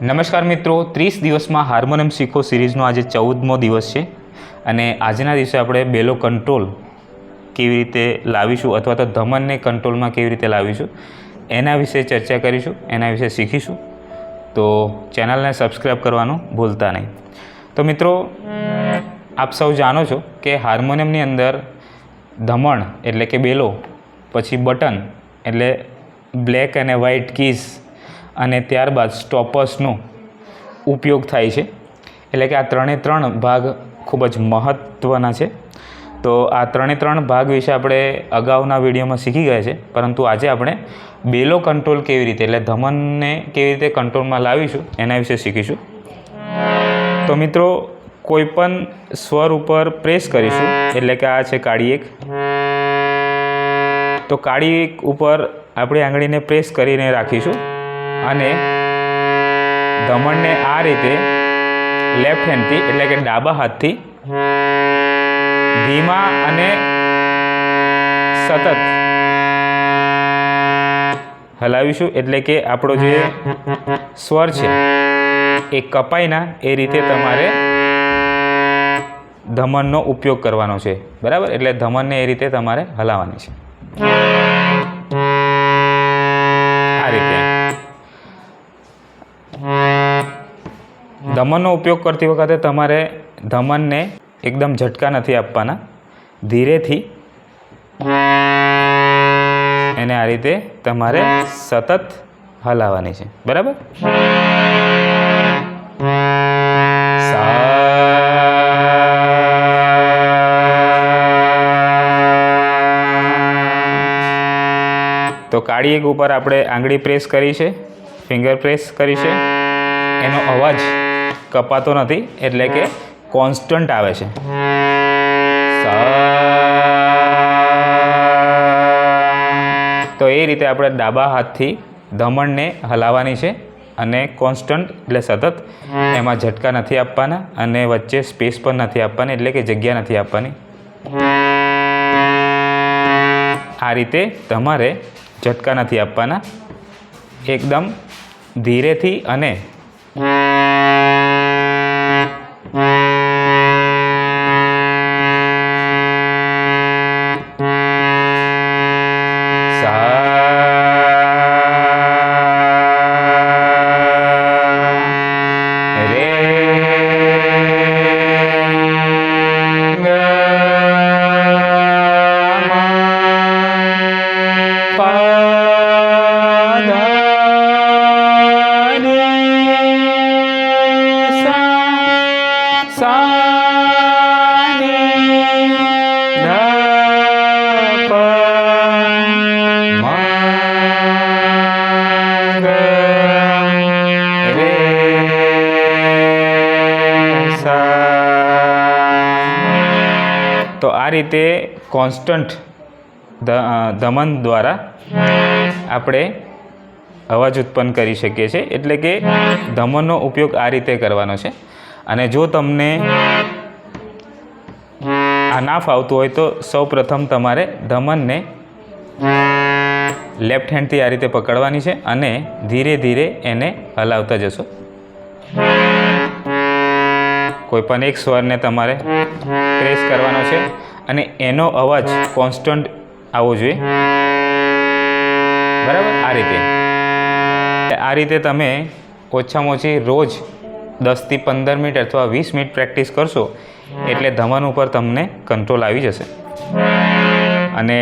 નમસ્કાર મિત્રો, 30 દિવસમાં હાર્મોનિયમ શીખો સિરીઝનો આજે 14મો દિવસ છે અને આજના દિવસે આપણે બેલો કંટ્રોલ કેવી રીતે લાવીશું અથવા તો ધમનને કંટ્રોલમાં કેવી રીતે લાવીશું એના વિશે ચર્ચા કરીશું, એના વિશે શીખીશું. તો ચેનલને સબસ્ક્રાઈબ કરવાનું ભૂલતા નહીં. તો મિત્રો, આપ સૌ જાણો છો કે હાર્મોનિયમની અંદર ધમણ એટલે કે બેલો, પછી બટન એટલે બ્લેક અને વ્હાઇટ કીઝ અને ત્યારબાદ સ્ટોપર્સનો ઉપયોગ થાય છે. એટલે કે આ ત્રણે ભાગ ખૂબ જ મહત્ત્વના છે. તો આ ત્રણે ભાગ વિશે આપણે અગાઉના વિડીયોમાં શીખી ગયા છે, પરંતુ આજે આપણે બેલો કંટ્રોલ કેવી રીતે એટલે ધમનને કેવી રીતે કંટ્રોલમાં લાવીશું એના વિશે શીખીશું. તો મિત્રો, કોઈપણ સ્વર ઉપર પ્રેસ કરીશું, એટલે કે આ છે કાળી એક. તો કાળી એક ઉપર આપણે આંગળીને પ્રેસ કરીને રાખીશું અને ધમણને આ રીતે લેફ્ટ હેન્ડથી એટલે કે ડાબા હાથથી ધીમા અને સતત હલાવીશું. એટલે કે આપણો જે સ્વર છે એ કપાય ના એ રીતે તમારે ધમનનો ઉપયોગ કરવાનો છે, બરાબર. એટલે ધમનને એ રીતે તમારે હલાવવાની છે, આ રીતે. ધમનનો ઉપયોગ કરતી વખતે તમારે ધમનને એકદમ ઝટકા નથી આપવાના, ધીરેથી એને આ રીતે તમારે સતત હલાવવાની છે, બરાબર. તો કાળી એક ઉપર આપણે આંગળી પ્રેસ કરી છે, ફિંગર પ્રેસ કરી છે. એનો અવાજ કપાતો નથી, એટલે કે કોન્સ્ટન્ટ આવે છે. તો એ રીતે આપણે ડાબા હાથથી ધમણને હલાવવાની છે અને કોન્સ્ટન્ટ એટલે સતત, એમાં ઝટકા નથી આપવાના અને વચ્ચે સ્પેસ પણ નથી આપવાની, એટલે કે જગ્યા નથી આપવાની. આ રીતે તમારે ઝટકા નથી આપવાના, એકદમ ધીરેથી અને તો આ રીતે કોન્સ્ટન્ટ ધમન દ્વારા આપણે અવાજ ઉત્પન્ન કરી શકીએ છીએ. એટલે કે ધમનનો ઉપયોગ આ રીતે કરવાનો છે. અને જો તમને આ ના ફાવતું હોય તો સૌ પ્રથમ તમારે ધમનને લેફ્ટ હેન્ડથી આ રીતે પકડવાની છે અને ધીરે ધીરે એને હલાવતા જશો. કોઈ પણ એક સ્વરને તમારે પ્રેસ કરવાનો છે અને એનો અવાજ કોન્સ્ટન્ટ આવવો જોઈએ, બરાબર. આ રીતે તમે ઓછામાં ઓછી રોજ 10થી 15 મિનિટ અથવા 20 મિનિટ પ્રેક્ટિસ કરશો એટલે ધમન ઉપર તમને કંટ્રોલ આવી જશે. અને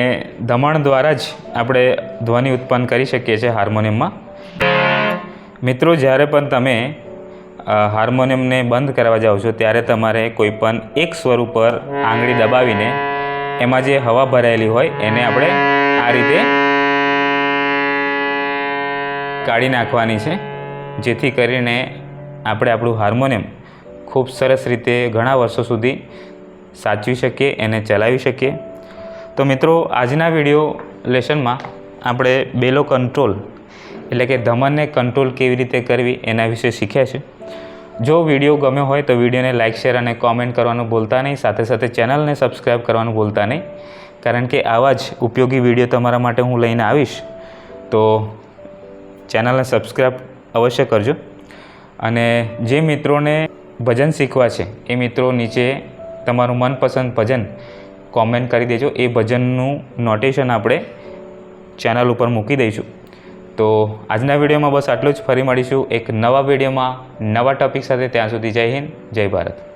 ધમણ દ્વારા જ આપણે ધ્વનિ ઉત્પન્ન કરી શકીએ છીએ હાર્મોનિયમમાં. મિત્રો, જ્યારે પણ તમે હાર્મોનિયમને બંધ કરવા જાઓ છો ત્યારે તમારે કોઈ પણ એક સ્વર ઉપર આંગળી દબાવીને એમાં જે હવા ભરાયેલી હોય એને આપણે આ રીતે કાઢી નાખવાની છે, જેથી કરીને આપણે આપણું હાર્મોનિયમ ખૂબ સરસ રીતે ઘણા વર્ષો સુધી સાચવી શકીએ, એને ચલાવી શકીએ. તો મિત્રો, આજના વિડીયો લેસનમાં આપણે બેલો કંટ્રોલ એટલે કે ધમનને કંટ્રોલ કેવી રીતે કરવી એના વિશે શીખ્યા છે. જો વિડીયો ગમ્યો હોય તો વિડીયોને લાઇક, શેર અને કોમેન્ટ કરવાનું ભૂલતા નહીં. સાથે સાથે ચેનલને સબસ્ક્રાઈબ કરવાનું ભૂલતા નહીં, કારણ કે આવા જ ઉપયોગી વિડીયો તમારા માટે હું લઈને આવીશ. તો ચેનલને સબસ્ક્રાઈબ અવશ્ય કરજો. અને જે મિત્રોને ભજન શીખવા છે એ મિત્રો નીચે તમારું મનપસંદ ભજન કોમેન્ટ કરી દેજો. એ ભજનનું નોટેશન આપણે ચેનલ ઉપર મૂકી દઈશું. તો આજના વિડીયોમાં બસ આટલું જ. ફરી મળીશું એક નવા વિડીયોમાં નવા ટૉપિક સાથે. ત્યાં સુધી જય હિન્દ, જય ભારત.